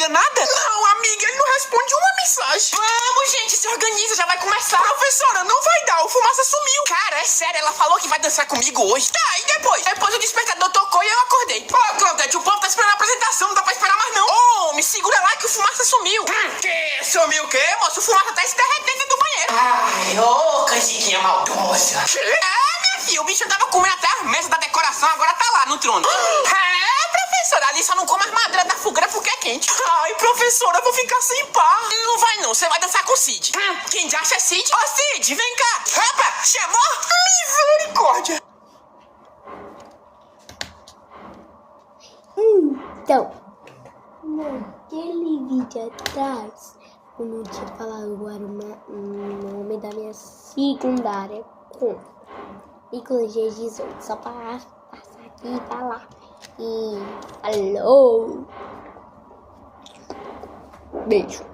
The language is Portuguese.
enganada? Não, amiga, ele não responde uma mensagem. Vamos, gente, se organiza, já vai começar. Professora, não vai dar, o Fumaça sumiu. Cara, é sério, ela falou que vai dançar comigo hoje. Tá, e depois? Depois o despertador tocou e eu acordei. Ô, Claudete, o povo tá esperando a apresentação, não dá pra esperar mais não. Ô, me segura lá que o Fumaça sumiu. Que? Sumiu o quê, moço? O Fumaça tá se derretendo do banheiro. Ai, ô, canjiquinha maldosa. Que? Minha filha, o bicho tava comendo até a mesa da decoração, agora tá lá no trono. Professora, ali só não come as madeiras da fogueira porque é quente. Ai, professora, eu vou ficar sem par. Não vai não, você vai dançar com o Cid. Quem de acha é Cid? Ô, Cid, vem cá. Opa, chamou? Misericórdia. Então, naquele vídeo atrás, eu não tinha falado agora o nome da minha secundária com Ecologia 18, só para passar aqui e falar. E falou! Beijo!